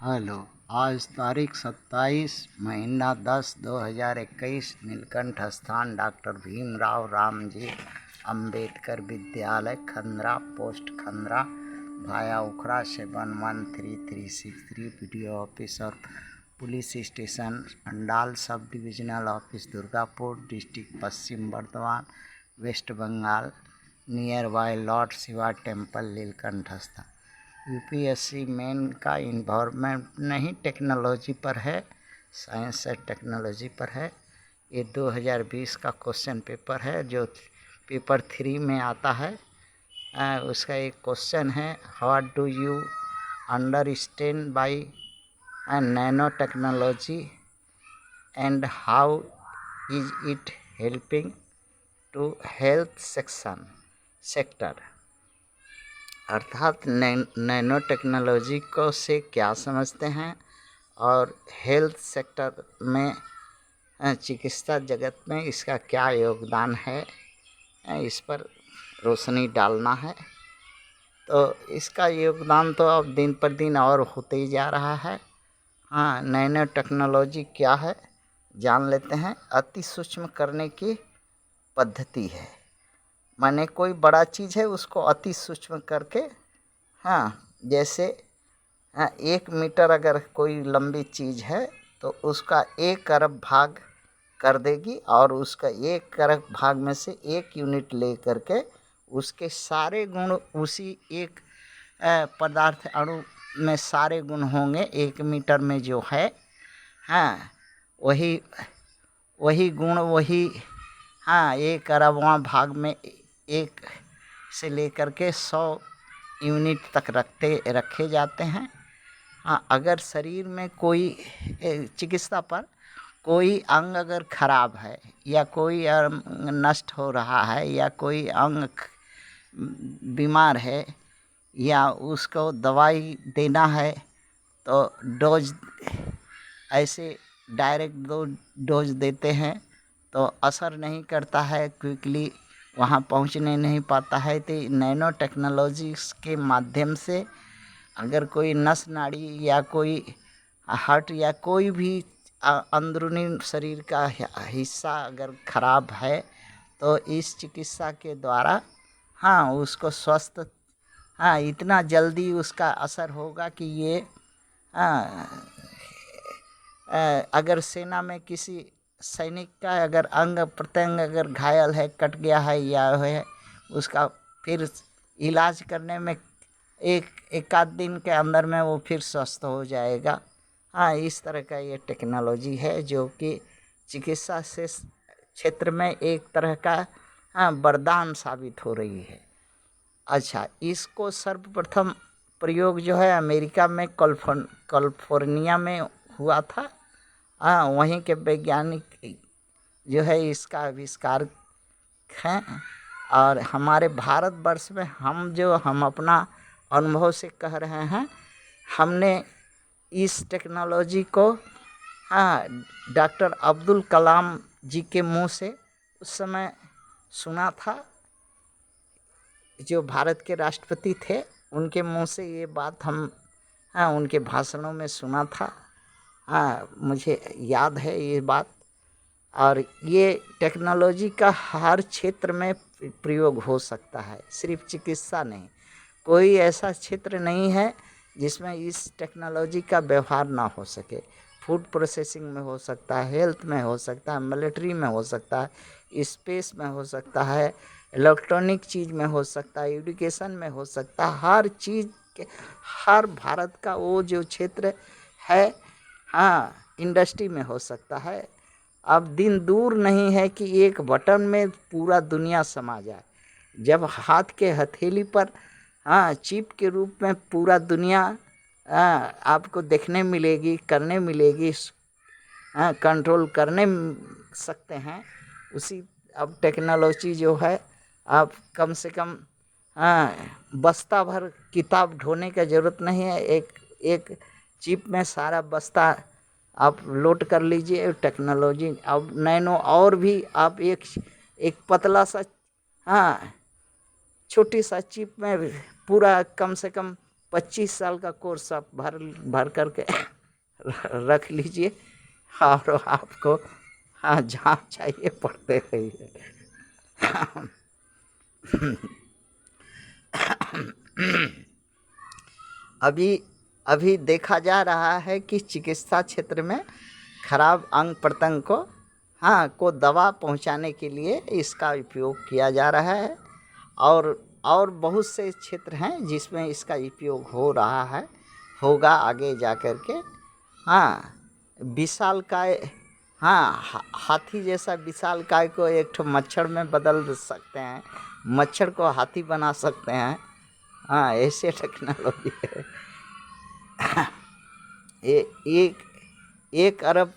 Hello. आज तारीख 27 महीना 10 2021 नीलकंठ स्थान डॉक्टर भीमराव रामजी अंबेडकर विद्यालय खंद्रा पोस्ट खंद्रा भाया उखड़ा 711333 वीडियो ऑफिस और police station Andal sub divisional office Durgapur district Paschim Bardhaman West Bengal nearby lord Shiva temple Neelkanth स्थान। यूपीएससी मेन का इन्वायरमेंट नहीं टेक्नोलॉजी पर है, साइंस एंड टेक्नोलॉजी पर है। ये 2020 का क्वेश्चन पेपर है जो पेपर 3 में आता है। उसका एक क्वेश्चन है, what do you understand by nano technology and how is it helping to health sector. अर्थात नैनो टेक्नोलॉजी को से क्या समझते हैं और हेल्थ सेक्टर में चिकित्सा जगत में इसका क्या योगदान है, इस पर रोशनी डालना है। तो इसका योगदान तो अब दिन पर दिन और होते ही जा रहा है। नैनो टेक्नोलॉजी क्या है जान लेते हैं। अति सूक्ष्म करने की पद्धति है, माने कोई बड़ा चीज़ है उसको अति सूक्ष्म करके, जैसे 1 मीटर अगर कोई लंबी चीज़ है तो उसका 1 अरब भाग कर देगी और उसका 1 अरब भाग में से 1 यूनिट ले करके उसके सारे गुण उसी एक पदार्थ अणु में सारे गुण होंगे 1 मीटर में जो है, वही गुण वही 1 अरबवां भाग में 1 से लेकर के 100 यूनिट तक रखे जाते हैं। अगर शरीर में कोई चिकित्सा पर कोई अंग अगर खराब है या कोई नष्ट हो रहा है या कोई अंग बीमार है या उसको दवाई देना है तो डोज ऐसे डायरेक्ट डोज देते हैं तो असर नहीं करता है, क्विकली वहाँ पहुँचने नहीं पाता है। तो नैनो टेक्नोलॉजी के माध्यम से अगर कोई नस नाड़ी या कोई हार्ट या कोई भी अंदरूनी शरीर का हिस्सा अगर खराब है तो इस चिकित्सा के द्वारा उसको स्वस्थ इतना जल्दी उसका असर होगा कि ये अगर सेना में किसी सैनिक का अगर अंग प्रत्यंग अगर घायल है, कट गया है या है, उसका फिर इलाज करने में एक आध दिन के अंदर में वो फिर स्वस्थ हो जाएगा। इस तरह का ये टेक्नोलॉजी है जो कि चिकित्सा से क्षेत्र में एक तरह का वरदान साबित हो रही है। अच्छा, इसको सर्वप्रथम प्रयोग जो है अमेरिका में कैलिफोर्निया में हुआ था। वहीं के वैज्ञानिक जो है इसका आविष्कार हैं और हमारे भारतवर्ष में हम अपना अनुभव से कह रहे हैं, हमने इस टेक्नोलॉजी को डॉक्टर अब्दुल कलाम जी के मुंह से उस समय सुना था, जो भारत के राष्ट्रपति थे उनके मुंह से ये बात हम उनके भाषणों में सुना था। मुझे याद है ये बात। और ये टेक्नोलॉजी का हर क्षेत्र में प्रयोग हो सकता है, सिर्फ चिकित्सा नहीं। कोई ऐसा क्षेत्र नहीं है जिसमें इस टेक्नोलॉजी का व्यवहार ना हो सके। फूड प्रोसेसिंग में हो सकता है, हेल्थ में हो सकता है, मिलिट्री में हो सकता है, स्पेस में हो सकता है, इलेक्ट्रॉनिक चीज़ में हो सकता है, एजुकेशन में हो सकता है। हर चीज़ के हर भारत का वो जो क्षेत्र है इंडस्ट्री में हो सकता है। अब दिन दूर नहीं है कि एक बटन में पूरा दुनिया समा जाए। जब हाथ के हथेली पर चिप के रूप में पूरा दुनिया आपको देखने मिलेगी, करने मिलेगी, कंट्रोल करने सकते हैं। उसी अब टेक्नोलॉजी जो है, आप कम से कम बस्ता भर किताब ढोने का ज़रूरत नहीं है। एक चिप में सारा बस्ता आप लोड कर लीजिए। टेक्नोलॉजी अब नैनो और भी आप एक पतला सा छोटी सा चिप में पूरा कम से कम 25 साल का कोर्स आप भर भर करके रख लीजिए और आपको हाँ जहाँ चाहिए पढ़ते रहिए। अभी अभी देखा जा रहा है कि चिकित्सा क्षेत्र में खराब अंग प्रत्यंग को को दवा पहुंचाने के लिए इसका उपयोग किया जा रहा है और बहुत से क्षेत्र हैं जिसमें इसका उपयोग हो रहा है, होगा आगे जा कर के। विशालकाय हाथी जैसा विशालकाय को एक ठो मच्छर में बदल सकते हैं, मच्छर को हाथी बना सकते हैं। ऐसे टेक्नोलॉजी है। एक अरब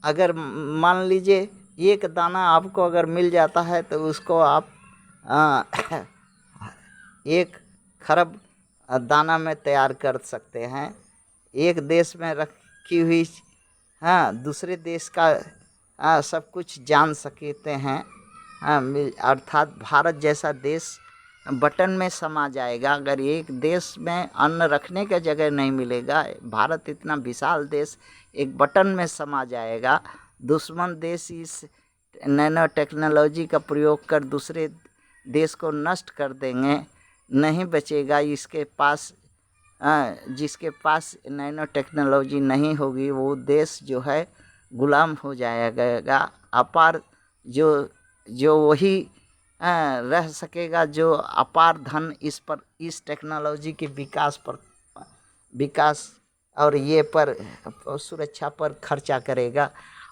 अगर मान लीजिए एक दाना आपको अगर मिल जाता है तो उसको आप एक खरब दाना में तैयार कर सकते हैं। एक देश में रखी हुई दूसरे देश का सब कुछ जान सकते हैं। अर्थात भारत जैसा देश बटन में समा जाएगा। अगर एक देश में अन्न रखने का जगह नहीं मिलेगा, भारत इतना विशाल देश एक बटन में समा जाएगा। दुश्मन देश इस नैनो टेक्नोलॉजी का प्रयोग कर दूसरे देश को नष्ट कर देंगे, नहीं बचेगा। इसके पास जिसके पास नैनो टेक्नोलॉजी नहीं होगी वो देश जो है गुलाम हो जाएगा। अपार जो वही रह सकेगा जो अपार धन इस टेक्नोलॉजी के विकास और ये पर सुरक्षा पर खर्चा करेगा।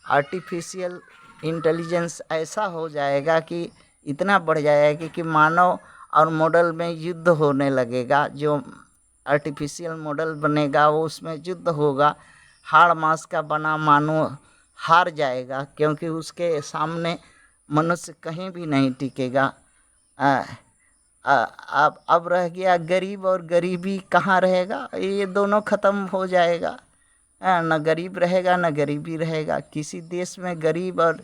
आर्टिफिशियल इंटेलिजेंस ऐसा हो जाएगा कि इतना बढ़ जाएगा कि मानव और मॉडल में युद्ध होने लगेगा। जो आर्टिफिशियल मॉडल बनेगा वो उसमें युद्ध होगा। हाड़ मांस का बना मानव हार जाएगा क्योंकि उसके सामने मनुष्य कहीं भी नहीं टिकेगा। अब रह गया गरीब, और गरीबी कहाँ रहेगा? ये दोनों खत्म हो जाएगा। न गरीब रहेगा न गरीबी रहेगा। किसी देश में गरीब और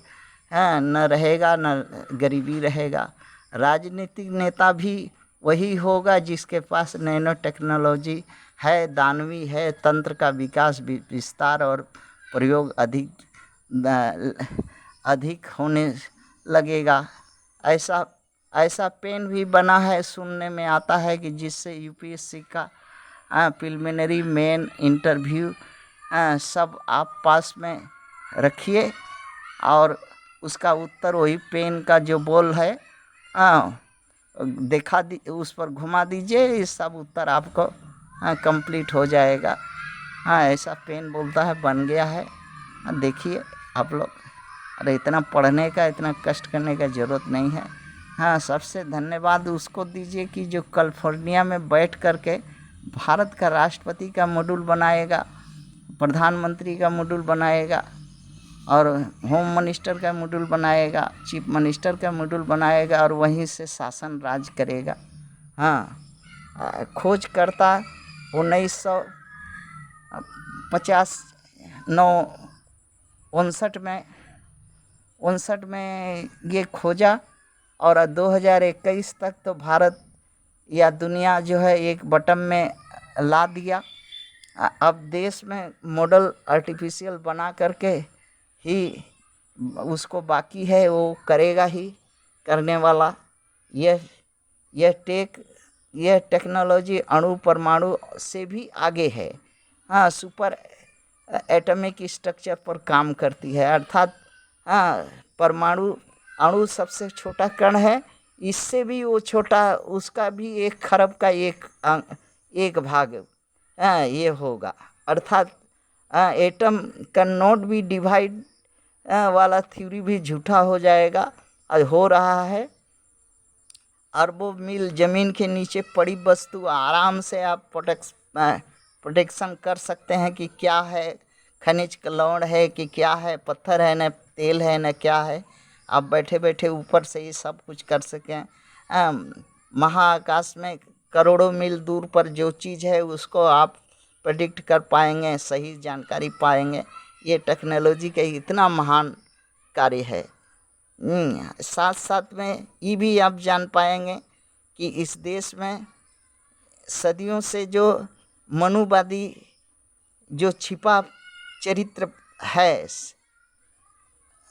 न रहेगा न गरीबी रहेगा। राजनीतिक नेता भी वही होगा जिसके पास नैनो टेक्नोलॉजी है, दानवी है, तंत्र का विकास विस्तार और प्रयोग अधिक होने लगेगा। ऐसा पेन भी बना है, सुनने में आता है कि जिससे यूपीएससी का प्रिलिमिनरी मेन इंटरव्यू सब आप पास में रखिए और उसका उत्तर वही पेन का जो बोल है उस पर घुमा दीजिए, ये सब उत्तर आपको कंप्लीट हो जाएगा। ऐसा पेन बोलता है बन गया है। देखिए आप लोग, अरे इतना पढ़ने का इतना कष्ट करने का ज़रूरत नहीं है। सबसे धन्यवाद उसको दीजिए कि जो कैलिफोर्निया में बैठ करके भारत का राष्ट्रपति का मॉड्यूल बनाएगा, प्रधानमंत्री का मॉड्यूल बनाएगा और होम मिनिस्टर का मॉड्यूल बनाएगा, चीफ मिनिस्टर का मॉड्यूल बनाएगा और वहीं से शासन राज करेगा। खोजकर्ता 1959 में ये खोजा और 2021 तक तो भारत या दुनिया जो है एक बटन में ला दिया। अब देश में मॉडल आर्टिफिशियल बना करके ही उसको बाकी है, वो करेगा ही करने वाला। यह टेक्नोलॉजी अणु परमाणु से भी आगे है। सुपर एटॉमिक स्ट्रक्चर पर काम करती है। अर्थात परमाणु अणु सबसे छोटा कण है, इससे भी वो छोटा, उसका भी 1 खरब का एक भाग ये होगा। अर्थात atom can not be divide वाला थ्योरी भी झूठा हो जाएगा। आज हो रहा है। अरबों मील ज़मीन के नीचे पड़ी वस्तु आराम से आप प्रोटेक्शन कर सकते हैं कि क्या है, खनिज का लवण है कि क्या है, पत्थर है न तेल है न क्या है। आप बैठे बैठे ऊपर से ये सब कुछ कर सकें। महाआकाश में करोड़ों मील दूर पर जो चीज़ है उसको आप प्रेडिक्ट कर पाएंगे, सही जानकारी पाएंगे। ये टेक्नोलॉजी का इतना महान कार्य है। साथ साथ में ये भी आप जान पाएंगे कि इस देश में सदियों से जो मनुवादी जो छिपा चरित्र है,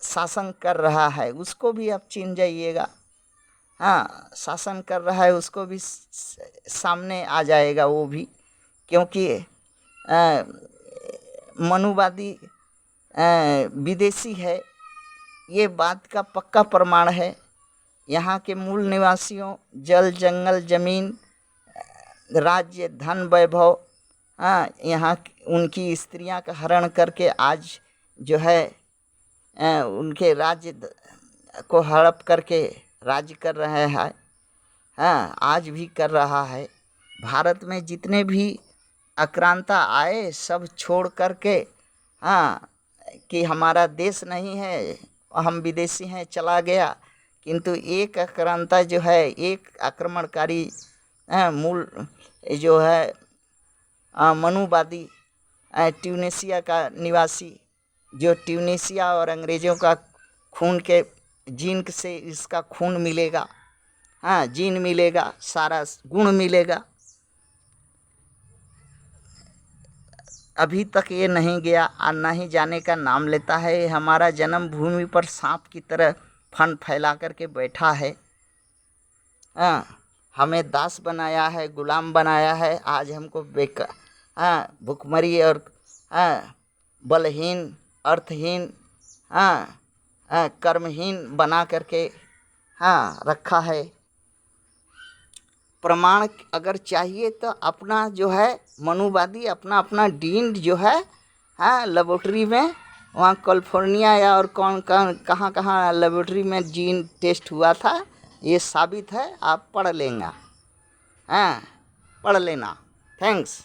शासन कर रहा है, उसको भी आप चिन जाइएगा। हाँ, शासन कर रहा है उसको भी सामने आ जाएगा वो भी, क्योंकि मनुवादी विदेशी है, ये बात का पक्का प्रमाण है। यहाँ के मूल निवासियों जल जंगल जमीन राज्य धन वैभव, हाँ, यहाँ उनकी स्त्रियां का हरण करके आज जो है उनके राज्य को हड़प करके राज्य कर रहे हैं। हाँ, आज भी कर रहा है। भारत में जितने भी आक्रांता आए सब छोड़ करके, हाँ, कि हमारा देश नहीं है, हम विदेशी हैं, चला गया। किंतु एक आक्रांता जो है, एक आक्रमणकारी मूल जो है मनुवादी ट्यूनीशिया का निवासी, जो ट्यूनीशिया और अंग्रेज़ों का खून के जीन से इसका खून मिलेगा, हाँ, जीन मिलेगा, सारा गुण मिलेगा। अभी तक ये नहीं गया और ना ही जाने का नाम लेता है। हमारा जन्मभूमि पर सांप की तरह फन फैला करके बैठा है। हाँ, हमें दास बनाया है, गुलाम बनाया है। आज हमको भुखमरी और बलहीन, अर्थहीन, कर्महीन बना करके रखा है। प्रमाण अगर चाहिए तो अपना जो है मनुवादी अपना अपना डीन जो है लेबोरेटरी में, वहाँ कैलिफोर्निया या और कौन कहाँ कहाँ लेबोरेटरी में जीन टेस्ट हुआ था, ये साबित है। आप पढ़ लेंगे, पढ़ लेना। थैंक्स।